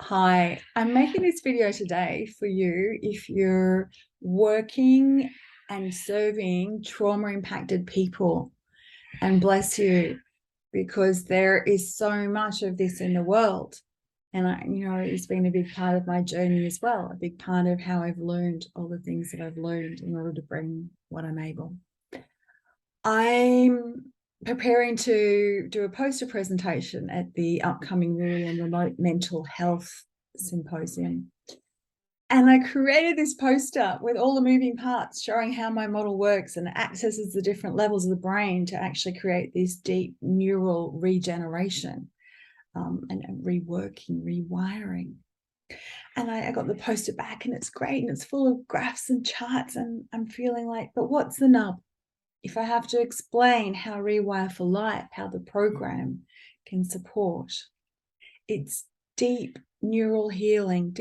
Hi, I'm making this video today for you if you're working and serving trauma impacted people. And bless you, because there is so much of this in the world. And it's been a big part of my journey as well, a big part of how I've learned all the things that I've learned in order to bring what I'm able. I'm preparing to do a poster presentation at the upcoming Rural and Remote Mental Health Symposium. And I created this poster with all the moving parts showing how my model works and accesses the different levels of the brain to actually create this deep neural regeneration and reworking, rewiring. And I got the poster back and it's great and it's full of graphs and charts. And I'm feeling like, but what's the nub? If I have to explain how Rewire for Life, how the program can support, it's deep neural healing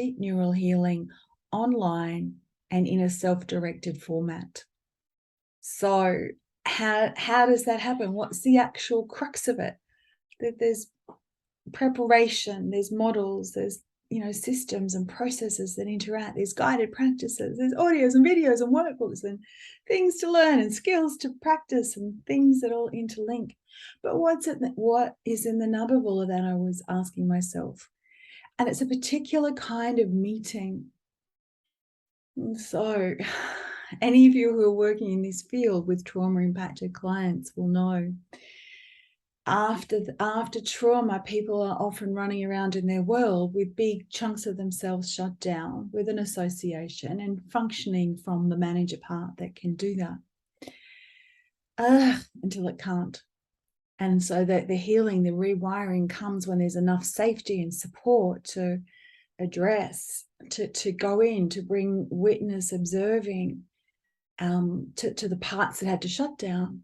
online and in a self-directed format. So how does that happen? What's the actual crux of it? There's preparation, there's models, there's systems and processes that interact, there's guided practices, there's audios and videos and workbooks and things to learn and skills to practice and things that all interlink. But what is in the nub of all of that, I was asking myself. And it's a particular kind of meeting. And so any of you who are working in this field with trauma impacted clients will know after trauma, people are often running around in their world with big chunks of themselves shut down with an association and functioning from the manager part that can do that until it can't. And so that the healing, the rewiring comes when there's enough safety and support to address, to go in, to bring witness observing to the parts that had to shut down,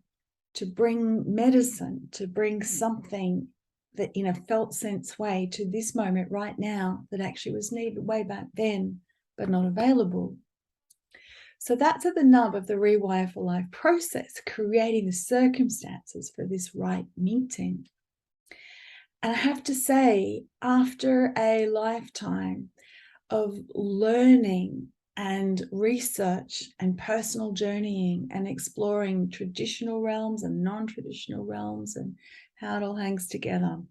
to bring medicine, to bring something that in a felt sense way to this moment right now that actually was needed way back then, but not available. So that's at the nub of the Rewire for Life process, creating the circumstances for this right meeting. And I have to say, after a lifetime of learning and research and personal journeying and exploring traditional realms and non-traditional realms and how it all hangs together,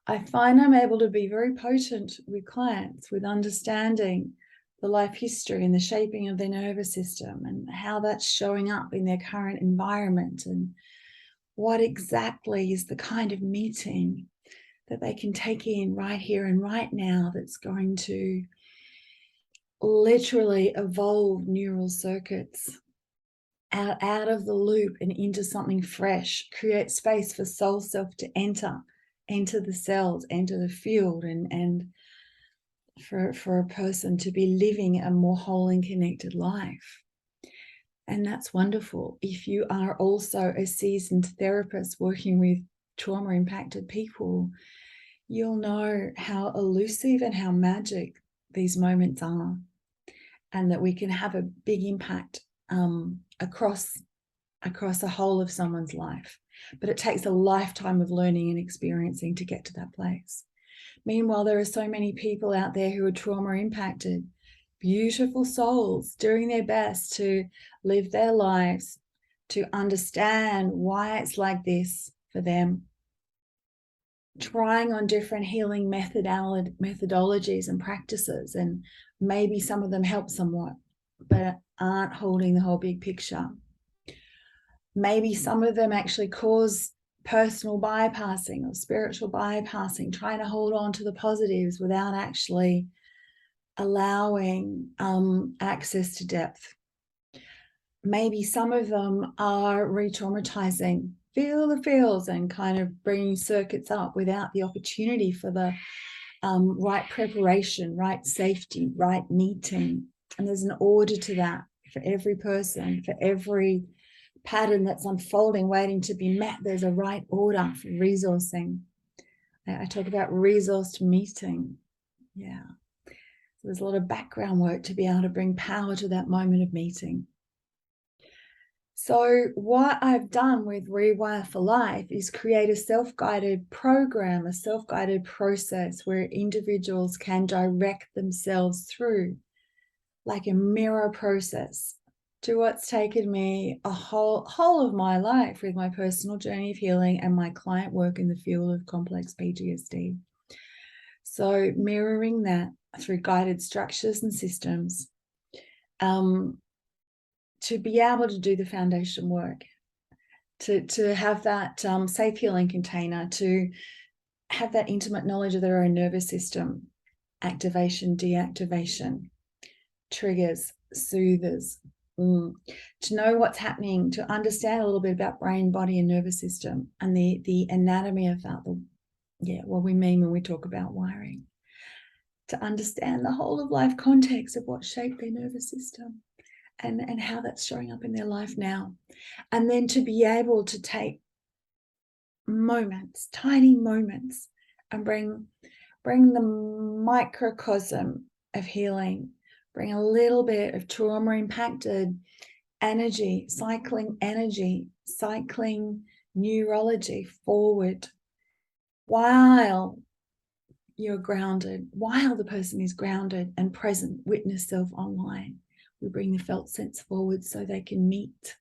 I find I'm able to be very potent with clients with understanding the life history and the shaping of their nervous system and how that's showing up in their current environment and what exactly is the kind of meeting that they can take in right here and right now that's going to literally evolve neural circuits out of the loop and into something fresh, create space for soul self to enter the cells, enter the field, and for a person to be living a more whole and connected life. And that's wonderful. If you are also a seasoned therapist working with trauma impacted people, you'll know how elusive and how magic these moments are, and that we can have a big impact across the whole of someone's life. But it takes a lifetime of learning and experiencing to get to that place. Meanwhile, there are so many people out there who are trauma impacted, beautiful souls doing their best to live their lives, to understand why it's like this for them, trying on different healing methodologies and practices, and maybe some of them help somewhat, but aren't holding the whole big picture. Maybe some of them actually cause personal bypassing or spiritual bypassing, trying to hold on to the positives without actually allowing access to depth. Maybe some of them are re-traumatizing, feel the feels and kind of bringing circuits up without the opportunity for the right preparation, right safety, right meeting. And there's an order to that for every person, for every pattern that's unfolding, waiting to be met. There's a right order for resourcing. I talk about resourced meeting. Yeah. So there's a lot of background work to be able to bring power to that moment of meeting. So what I've done with Rewire for Life is create a self-guided program, a self-guided process where individuals can direct themselves through, like a mirror process, to what's taken me a whole of my life with my personal journey of healing and my client work in the field of complex PTSD. So mirroring that through guided structures and systems, to be able to do the foundation work, to have that safe healing container, to have that intimate knowledge of their own nervous system, activation, deactivation, triggers, soothers, to know what's happening, to understand a little bit about brain, body, and nervous system, and the anatomy of that, what we mean when we talk about wiring, to understand the whole of life context of what shaped their nervous system and how that's showing up in their life now. And then to be able to take moments, tiny moments, and bring the microcosm of healing, bring a little bit of trauma impacted energy, cycling neurology forward while you're grounded, while the person is grounded and present, witness self online. We bring the felt sense forward so they can meet.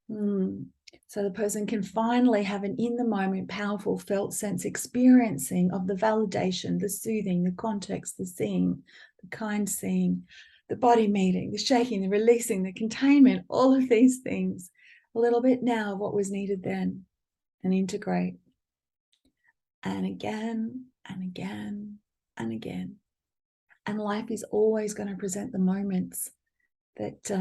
So the person can finally have an in the moment, powerful felt sense experiencing of the validation, the soothing, the context, the seeing, the kind seeing, the body meeting, the shaking, the releasing, the containment, all of these things, a little bit now of what was needed then, and integrate. And again, and again, and again. And life is always going to present the moments that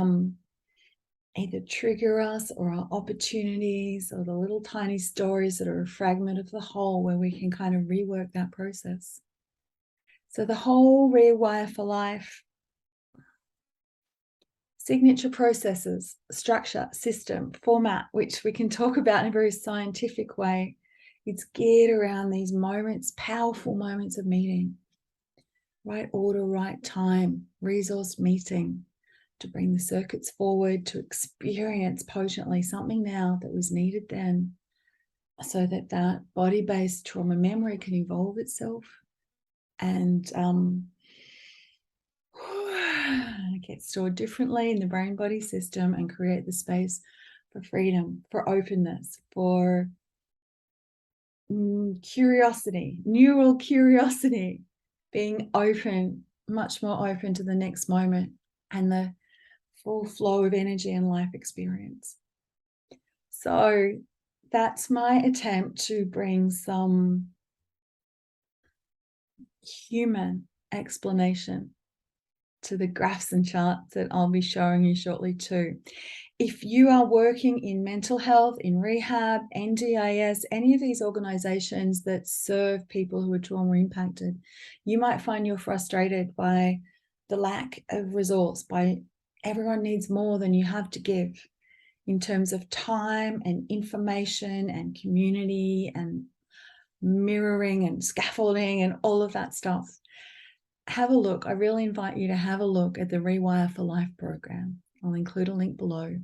either trigger us, or our opportunities, or the little tiny stories that are a fragment of the whole where we can kind of rework that process. So the whole Rewire for Life signature processes, structure, system, format, which we can talk about in a very scientific way. It's geared around these moments, powerful moments of meeting, right order, right time, resource meeting, to bring the circuits forward, to experience potently something now that was needed then, so that that body-based trauma memory can evolve itself and get stored differently in the brain-body system and create the space for freedom, for openness, for curiosity, neural curiosity, being open, much more open to the next moment and the full flow of energy and life experience. So that's my attempt to bring some human explanation to the graphs and charts that I'll be showing you shortly too. If you are working in mental health, in rehab, NDIS, any of these organizations that serve people who are trauma impacted, you might find you're frustrated by the lack of resource, by everyone needs more than you have to give in terms of time and information and community and mirroring and scaffolding and all of that stuff. Have a look. I really invite you to have a look at the Rewire for Life program. I'll include a link below.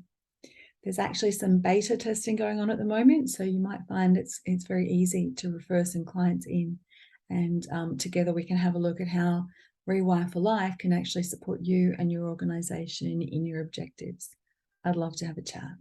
There's actually some beta testing going on at the moment, so you might find it's very easy to refer some clients in, and together we can have a look at how Rewire for Life can actually support you and your organization in your objectives. I'd love to have a chat.